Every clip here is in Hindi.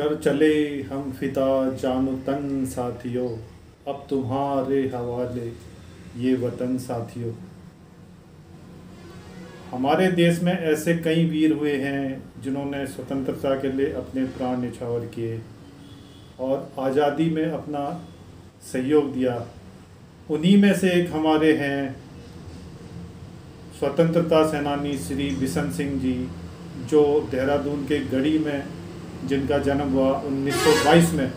कर चले हम फिदा जानो तन साथियों, अब तुम्हारे हवाले ये वतन साथियों। हमारे देश में ऐसे कई वीर हुए हैं जिन्होंने स्वतंत्रता के लिए अपने प्राण न्यौछावर किए और आज़ादी में अपना सहयोग दिया। उन्हीं में से एक हमारे हैं स्वतंत्रता सेनानी श्री बिशन सिंह जी, जो देहरादून के गढ़ी में जिनका जन्म हुआ 1922 में।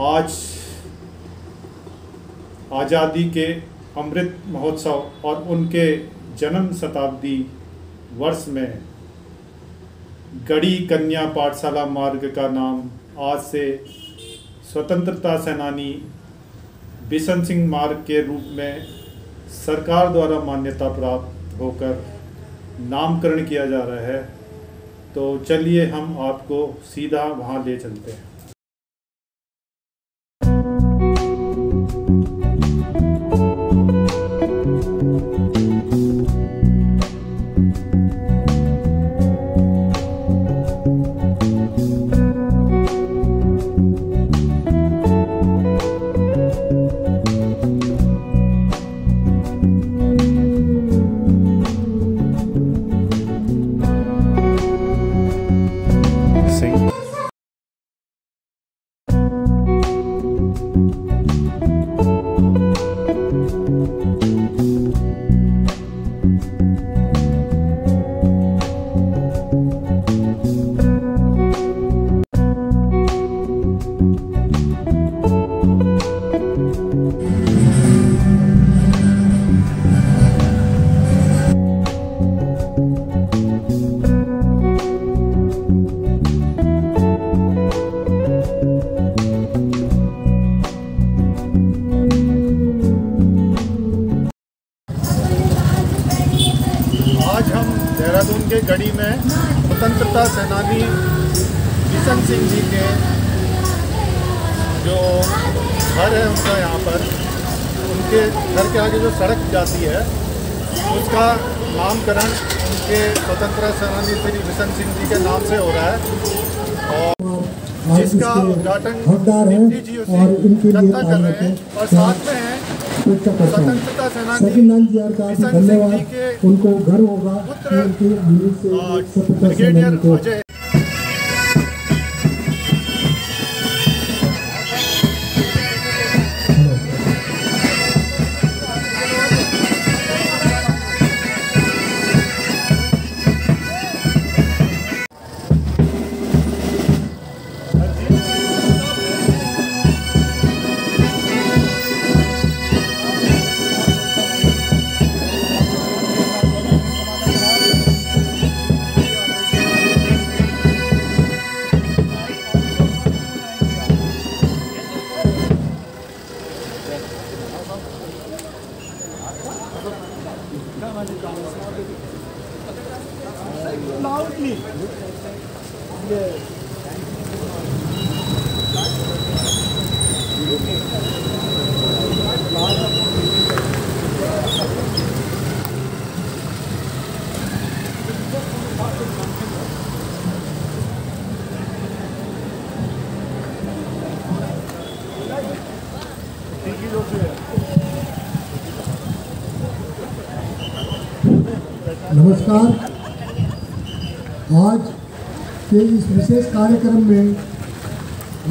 आज आज़ादी के अमृत महोत्सव और उनके जन्म शताब्दी वर्ष में गढ़ी कन्या पाठशाला मार्ग का नाम आज से स्वतंत्रता सेनानी बिशन सिंह मार्ग के रूप में सरकार द्वारा मान्यता प्राप्त होकर नामकरण किया जा रहा है। तो चलिए हम आपको सीधा वहाँ ले चलते हैं। देहरादून के गढ़ी में स्वतंत्रता सेनानी बिशन सिंह जी के जो घर है उनका यहाँ पर, उनके घर के आगे जो सड़क जाती है उसका नामकरण उनके स्वतंत्रता सेनानी श्री बिशन सिंह जी के नाम से हो रहा है और जिसका उद्घाटन डिप्टी जी जनता कर रहे हैं। और साथ में है स्वतंत्रता सेनानी बिशन सिंह जी के उनको गर्व होगा पुत्र ब्रिगेडियर अजय। Loudly. Yes. नमस्कार। आज के इस विशेष कार्यक्रम में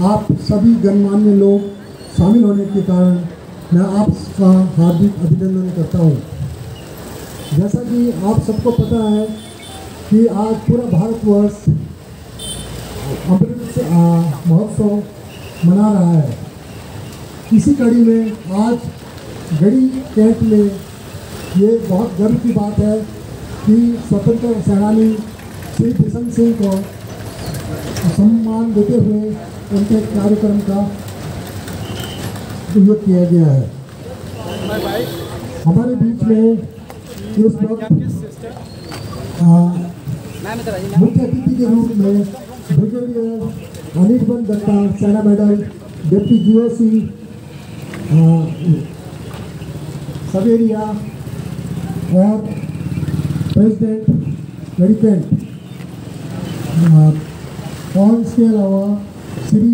आप सभी गणमान्य लोग शामिल होने के कारण मैं आपका हार्दिक अभिनंदन करता हूं। जैसा कि आप सबको पता है कि आज पूरा भारतवर्ष अमृत महोत्सव मना रहा है। इसी कड़ी में आज गढ़ी कैंट में ये बहुत गर्व की बात है कि स्वतंत्रता सेनानी श्री बिशन सिंह को सम्मान देते हुए उनके कार्यक्रम का उपयोग किया गया है। हमारे बीच में इस वक्त मुख्य अतिथि के रूप में ब्रिगेडियर अनिर्बन दत्ता, सेना मेडल, डिप्टी जीओसी सवेरिया और प्रेसिडेंट गढ़ी कैंट और इसके अलावा श्री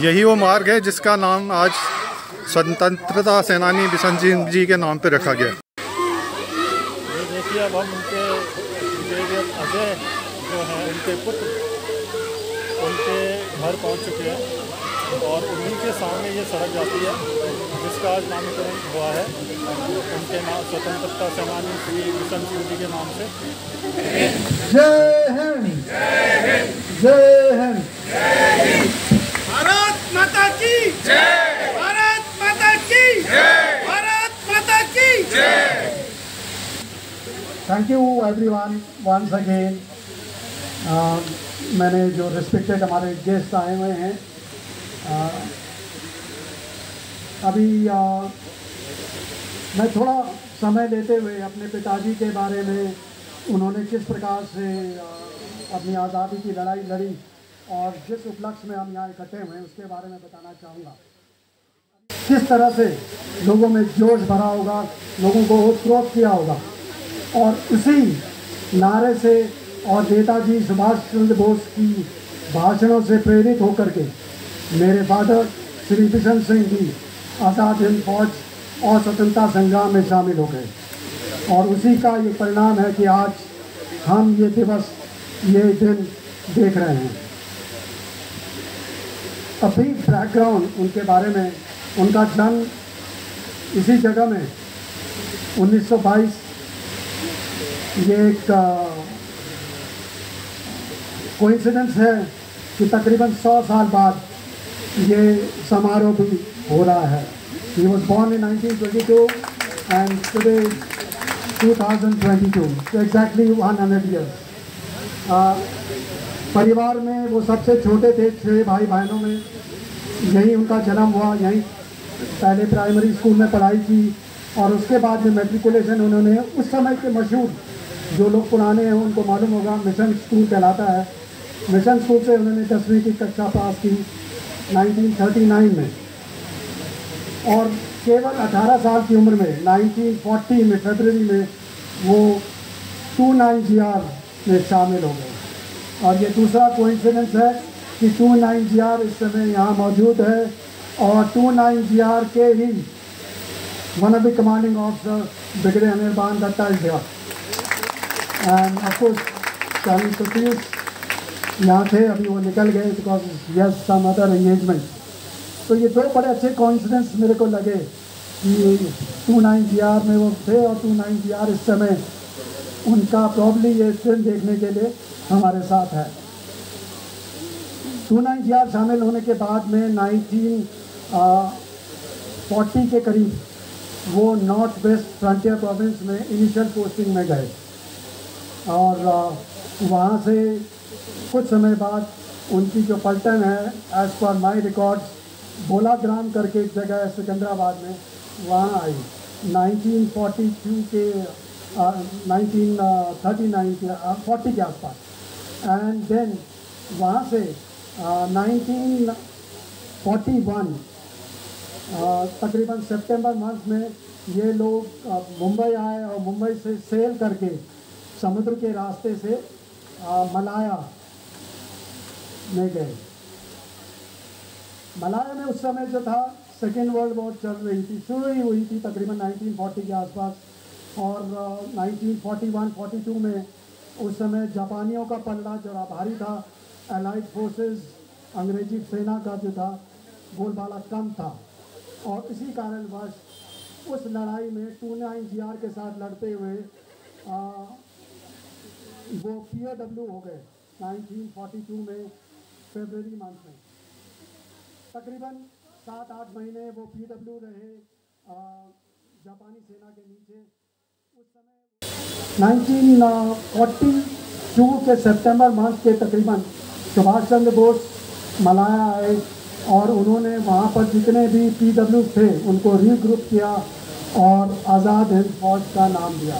यही वो मार्ग है जिसका नाम आज स्वतंत्रता सेनानी बिशन सिंह जी के नाम पे रखा गया। ये देखिए अब हम उनके अजय जो हैं उनके पुत्र उनके घर पहुंच चुके हैं और उन्हीं के सामने ये सड़क जाती है जिसका आज नामकरण हुआ है उनके नाम स्वतंत्रता सेनानी श्री बिशन सिंह जी के नाम से। जय हिंद, जय हिंद। भारत माता की जय, भारत माता की जय, भारत माता की जय। Thank you everyone once again. मैंने जो रिस्पेक्टेड हमारे गेस्ट आए हुए हैं अभी मैं थोड़ा समय लेते हुए अपने पिताजी के बारे में उन्होंने किस प्रकार से अपनी आज़ादी की लड़ाई लड़ी और जिस उपलक्ष्य में हम यहाँ इकट्ठे हुए हैं उसके बारे में बताना चाहूँगा। किस तरह से लोगों में जोश भरा होगा, लोगों को उत्प्रोत किया होगा और उसी नारे से और नेताजी सुभाष चंद्र बोस की भाषणों से प्रेरित होकर के मेरे फादर श्री बिशन सिंह जी आज़ाद हिंद फौज और स्वतंत्रता संग्राम में शामिल हो गए और उसी का ये परिणाम है कि आज हम ये दिवस, ये दिन देख रहे हैं। अभी बैकग्राउंड उनके बारे में, उनका जन्म इसी जगह में 1922, ये एक कोइंसिडेंस है कि तकरीबन 100 साल बाद ये समारोह भी हो रहा है। He was born in 1922 and today is 2022, so exactly 100 years. परिवार में वो सबसे छोटे थे, 6 भाई बहनों में यहीं उनका जन्म हुआ, यहीं पहले प्राइमरी स्कूल में पढ़ाई की और उसके बाद में मैट्रिकुलेशन उन्होंने उस समय के मशहूर, जो लोग पुराने हैं उनको मालूम होगा, मिशन स्कूल कहलाता है। मिशन स्कूल से उन्होंने 10वीं की कक्षा पास की 1939 में और केवल 18 साल की उम्र में 1940 में फरवरी में वो 29GR में शामिल हो गए। और ये दूसरा कोइंसिडेंस है कि 29GR इस समय यहाँ मौजूद है और 29GR के ही one of the commanding officer brigadier Anirban Datta is here and of course Charlie Sothius यहाँ थे, अभी वो निकल गए because yes some other engagement. तो ये दो बड़े अच्छे कोइंसिडेंस मेरे को लगे कि 29GR में वो थे और 29GR इस समय उनका प्रॉब्ली ये फिल्म देखने के लिए हमारे साथ है। 29GR शामिल होने के बाद में 1940 के करीब वो नॉर्थ वेस्ट फ्रंटियर प्रोविंस में इनिशियल पोस्टिंग में गए और वहाँ से कुछ समय बाद उनकी जो पलटन है एज़ पर माई रिकॉर्ड्स बोला ग्राम करके एक जगह है सिकंदराबाद में, वहाँ आई। 1942 के 1939 के 40 के आसपास। एंड देन वहाँ से 1941 तकरीबन सितंबर मंथ में ये लोग मुंबई आए और मुंबई से सेल करके समुद्र के रास्ते से मलाया में गए। मलाया में उस समय जो था सेकेंड वर्ल्ड वॉर चल रही थी, शुरू ही हुई थी तकरीबन 1940 के आसपास। और 1941-42 में उस समय जापानियों का पलड़ा जरा भारी था, एलाइड फोर्सेस अंग्रेजी सेना का जो था बोलबाला कम था, और इसी कारणवश उस लड़ाई में 29GR के साथ लड़ते हुए वो POW हो गए 1942 में फरवरी मंथ में। तकरीबन 7-8 महीने वो POW रहे जापानी सेना के नीचे। उस समय 1942 के सितंबर मंथ के तकरीबन सुभाष चंद्र बोस मलाया आए और उन्होंने वहाँ पर जितने भी PW थे उनको रीग्रुप किया और आज़ाद हिंद फौज का नाम दिया।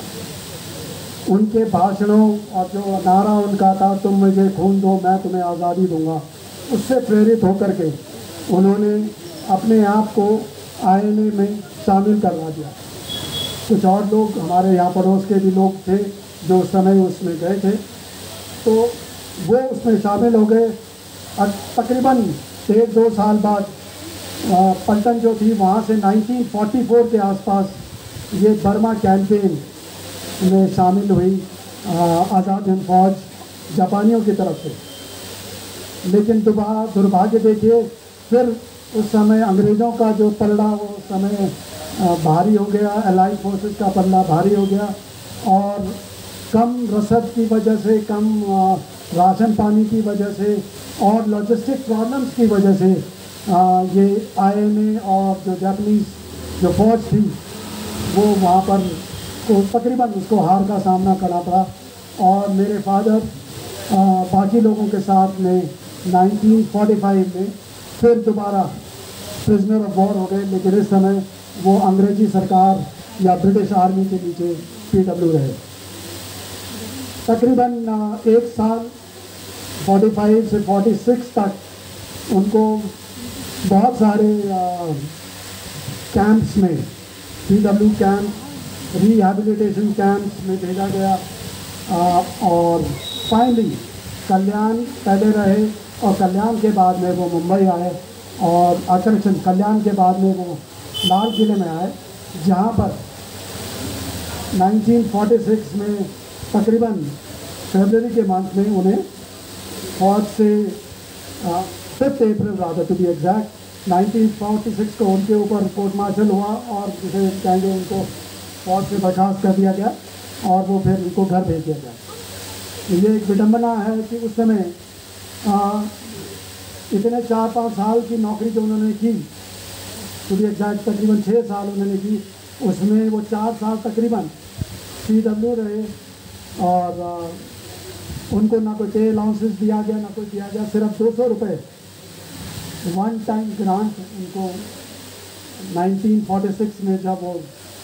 उनके भाषणों और जो नारा उनका था, तुम मुझे खून दो मैं तुम्हें आज़ादी दूंगा, उससे प्रेरित होकर के उन्होंने अपने आप को INA में शामिल करवा दिया। कुछ और लोग हमारे यहाँ पड़ोस के भी लोग थे जो उस समय उसमें गए थे, तो वो उसमें शामिल हो गए। तकरीबन 1.5-2 साल बाद पलटन जो थी वहाँ से 1944 के आसपास ये बर्मा कैंपेन में शामिल हुई आज़ाद हिंद फौज जापानियों की तरफ से। लेकिन दुर्भाग्य देखिए, फिर उस समय अंग्रेज़ों का जो पलड़ा वो उस समय भारी हो गया, एलाइड फोर्सेस का पलड़ा भारी हो गया, और कम रसद की वजह से, कम राशन पानी की वजह से और लॉजिस्टिक प्रॉब्लम्स की वजह से ये INA और जो जापानीज़ जो फौज थी वो वहाँ पर तो तकरीबन उसको हार का सामना करना पड़ा। और मेरे फादर बाकी लोगों के साथ में 1945 में फिर दोबारा प्रिजनर ऑफ वॉर हो गए, लेकिन इस समय वो अंग्रेजी सरकार या ब्रिटिश आर्मी के नीचे PW रहे। तकरीबन 1 साल 45 से 46 तक उनको बहुत सारे कैंप्स में, PW कैंप, रिहैबिलिटेशन कैंप्स में भेजा गया। और फाइनली कल्याण पहले रहे और कल्याण के बाद में वो मुंबई आए, और कल्याण के बाद में वो लाल किले में आए, जहाँ पर 1946 में तकरीबन फरवरी के मंथ में उन्हें फौज से 5 अप्रैल रादर टू बी एग्जैक्ट 1946 को उनके ऊपर कोर्ट मार्शल हुआ और जिसे कहेंगे उनको फौज से बर्खास्त कर दिया गया और वो फिर उनको घर भेज दिया गया। ये एक विडम्बना है कि उस समय इतने 4-5 साल की नौकरी जो उन्होंने की, टू बी एग्जैक्ट तकरीबन 6 साल उन्होंने की, उसमें वो 4 साल तकरीबन PW रहे और उनको ना कोई पे अलाउंसेस दिया गया, ना कोई दिया गया, सिर्फ 200 रुपये वन टाइम ग्रांट उनको 1946 में जब वो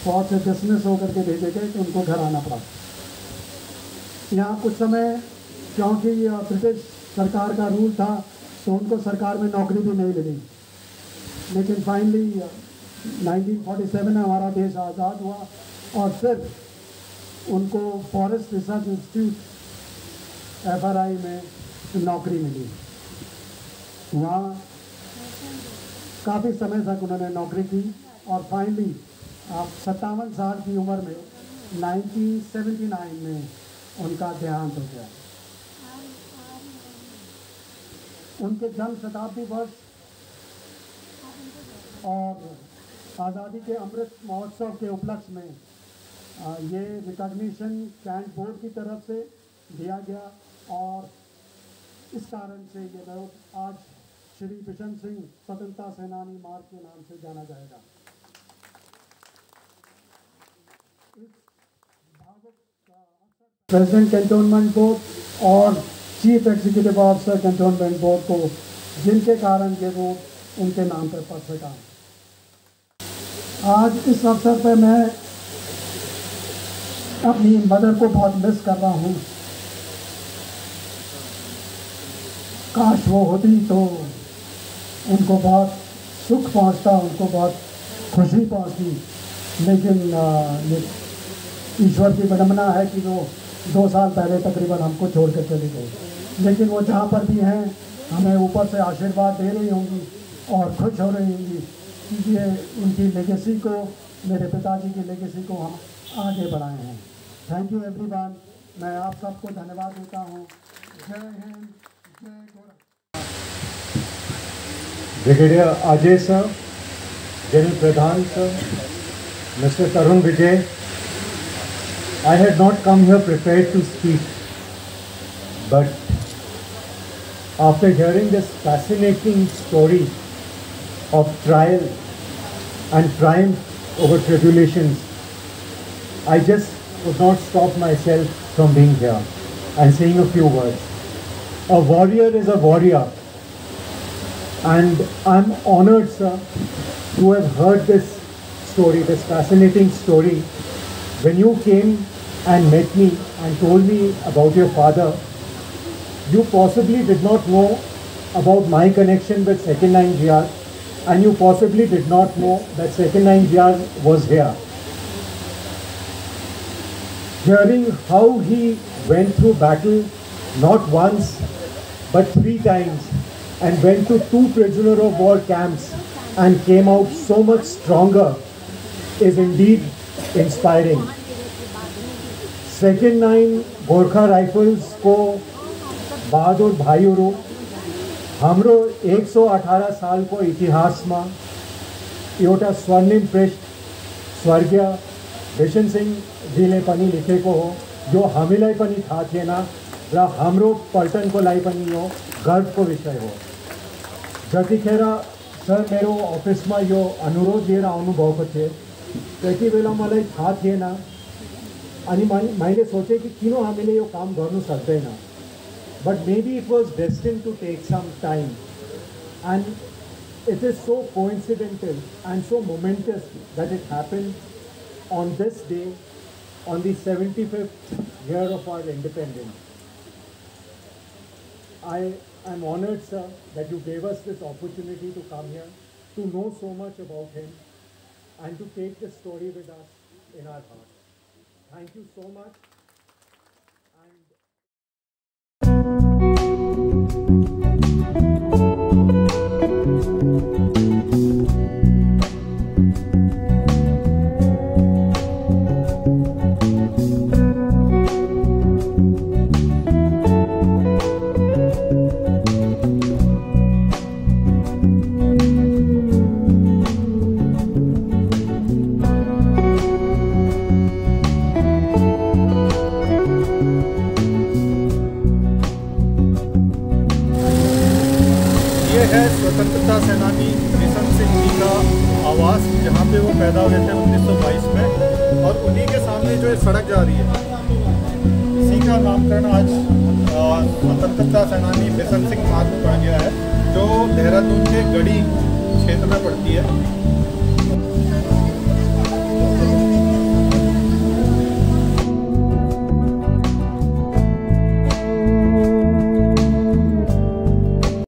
फौज से डिसमिस होकर के भेजे गए तो उनको घर आना पड़ा। यहाँ कुछ समय क्योंकि ब्रिटिश सरकार का रूल था तो उनको सरकार में नौकरी भी नहीं मिली, लेकिन फाइनली 1947 में हमारा देश आज़ाद हुआ और फिर उनको फॉरेस्ट रिसर्च इंस्टीट्यूट FRI में नौकरी मिली। वहाँ काफ़ी समय तक उन्होंने नौकरी की और फाइनली 57 साल की उम्र में 1979 में उनका देहांत हो गया। उनके जन्म शताब्दी वर्ष और आज़ादी के अमृत महोत्सव के उपलक्ष्य में ये रिकॉग्निशन कैंट बोर्ड की तरफ से दिया गया और इस कारण से ये नोट आज श्री बिशन सिंह स्वतंत्रता सेनानी मार्ग के नाम से जाना जाएगा। प्रेसिडेंट कैंटोनमेंट बोर्ड और chief executive officer cantonment board को, जिनके कारण ये रोड उनके नाम पर पड़ सका। आज इस अवसर पर मैं अपनी मदर को बहुत मिस कर रहा हूँ। काश वो होती तो उनको बहुत सुख पहुँचता, उनको बहुत खुशी पहुँचती, लेकिन ये ईश्वर की विडम्बना है कि वो 2 साल पहले तकरीबन हमको छोड़ कर चली गई। लेकिन वो जहाँ पर भी हैं हमें ऊपर से आशीर्वाद दे रही होंगी और खुश हो रही होंगी कि ये उनकी लेगेसी को, मेरे पिताजी की लेगेसी को हम आगे बढ़ाए हैं। Thank you everyone. मैं आप सबको धन्यवाद देता हूँ। जय हिंद, जय Gorakh. Brigadier Ajay sir, general Pradhan sir, Mr. Tarun Vijay, I had not come here prepared to speak, but after hearing this fascinating story of trial and triumph over tribulations, I just could not stop myself from being here and saying a few words. A warrior is a warrior, and I'm honored, sir, to have heard this story, this fascinating story. When you came and met me and told me about your father, you possibly did not know about my connection with 2nd 9 GR, and you possibly did not know that 2nd 9 GR was here. Hearing how he went through battle not once but 3 times and went to 2 prisoner of war camps and came out so much stronger is indeed inspiring. 2nd 9 Gorkha rifles को बहादुर भाइयों हमरो 118 साल को इतिहास में एउटा स्वर्णिम पृष्ठ स्वर्गीय बिशन सिंह जीले पनि लेखेको हो, जो हामीलाई पनि थाहा थिएन र हाम्रो पल्टनको लागि पनि यो गर्वको विषय हो। जतिखेर सर मेरो अफिसमा यो अनुरोध लिएर आउनुभएको थियो त्यति बेला मलाई थाहा थिएन, अनि मैले सोचेँ कि किन हामीले यो काम गर्नु सक्दैन, but maybe it was destined to take some time, and it is so coincidental and so momentous that it happened on this day, on the 75th year of our independence. I am honored, sir, that you gave us this opportunity to come here, to know so much about him, and to take this story with us in our heart. Thank you so much. स्वतंत्रता सेनानी बिशन सिंह जी का आवास, जहाँ पे वो पैदा हुए थे 1922 में, और उन्हीं के सामने जो सड़क जा रही है इसी का नामकरण आज स्वतंत्रता सेनानी बिशन सिंह मार्ग पड़ गया है, जो देहरादून के गढ़ी क्षेत्र में पड़ती है।